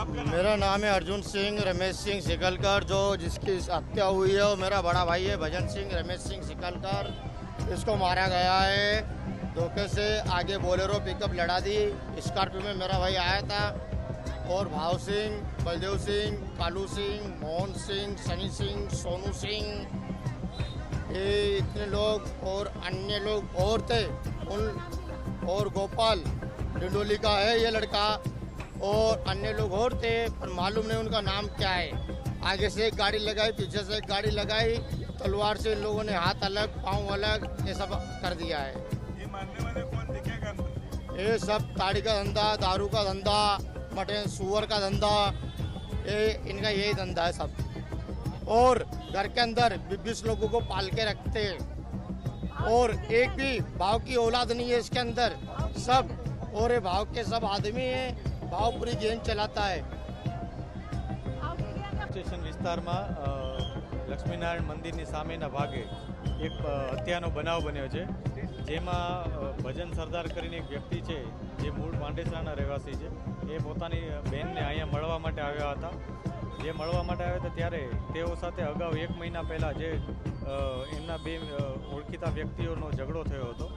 मेरा नाम है अर्जुन सिंह रमेश सिंह सिकलकर, जो जिसकी हत्या हुई है वो मेरा बड़ा भाई है भजन सिंह रमेश सिंह सिकलकर। इसको मारा गया है धोखे से। आगे बोलेरो पिकअप लड़ा दी, स्कॉर्पियो में मेरा भाई आया था और भाव सिंह, बलदेव सिंह, कालू सिंह, मोहन सिंह, सनी सिंह, सोनू सिंह, ये इतने लोग और अन्य लोग और थे उन, और गोपाल डिंडोली का है ये लड़का, और अन्य लोग और थे पर मालूम नहीं उनका नाम क्या है। आगे से एक गाड़ी लगाई, पीछे से एक गाड़ी लगाई, तलवार से इन लोगों ने हाथ अलग पाँव अलग ये सब कर दिया है। ये मारने वाले कौन दिखेगा? ये सब ताड़ी का धंधा, दारू का धंधा, मटन सुअर का धंधा, ये इनका यही धंधा है सब। और घर के अंदर 20 लोगों को पाल के रखते हैं और एक भी भाव की औलाद नहीं है इसके अंदर सब, और ये भाव के सब आदमी हैं। भाव पूरी गैंग चलाता है। સ્ટેશન વિસ્તારમાં લક્ષ્મીનારાયણ મંદિરની સામેના ભાગે એક હત્યાનો બનાવ બન્યો છે, જેમાં ભજન સરદાર કરીને એક વ્યક્તિ છે જે મૂળ પાંડેસરાના રહેવાસી છે, એ પોતાની બહેનને અહીંયા મળવા માટે આવ્યા હતા. જે મળવા માટે આવ્યા હતા ત્યારે તેઓ સાથે અગાઉ 1 મહિના પહેલાં જે એમના બે ઓળખીતા વ્યક્તિઓનો ઝઘડો થયો હતો.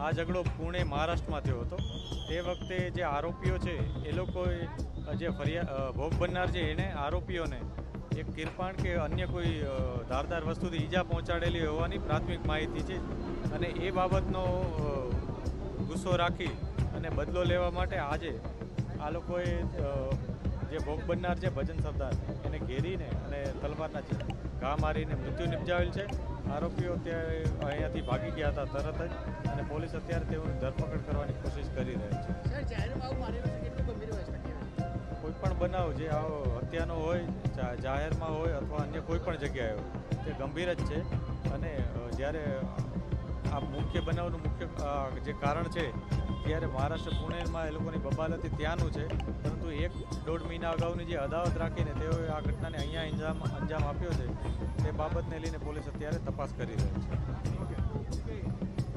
આ ઝઘડો પુણે મહારાષ્ટ્રમાં થયો હતો. તે વખતે જે આરોપીઓ છે એ લોકોએ જે ભોગ બનનાર છે એને આરોપીઓને એક કિરપાણ કે અન્ય કોઈ ધારદાર વસ્તુથી ઈજા પહોંચાડેલી હોવાની પ્રાથમિક માહિતી છે, અને એ બાબતનો ગુસ્સો રાખી અને બદલો લેવા માટે આજે આ લોકોએ જે ભોગ બનનાર છે ભજન સરદાર એને ઘેરીને અને તલવારના ઘા મારીને મૃત્યુ નિપજાવેલ છે. આરોપીઓ ત્યારે અહીંયાથી ભાગી ગયા હતા તરત જ, અને પોલીસ અત્યારે તેઓની ધરપકડ કરવાની કોશિશ કરી રહી છે. કોઈ પણ બનાવ જે આવો હત્યાનો હોય, જાહેરમાં હોય અથવા અન્ય કોઈ પણ જગ્યાએ હોય, તે ગંભીર જ છે. અને જ્યારે આ મુખ્ય બનાવનું મુખ્ય જે કારણ છે ત્યારે મહારાષ્ટ્ર પુણેમાં એ લોકોની બબાલ હતી ત્યાંનું છે, પરંતુ 1-1.5 મહિના અગાઉની જે અદાવત રાખીને તેઓએ આ ઘટનાને અહીંયા અંજામ આપ્યો છે, તે બાબતને લઈને પોલીસ અત્યારે તપાસ કરી રહી છે.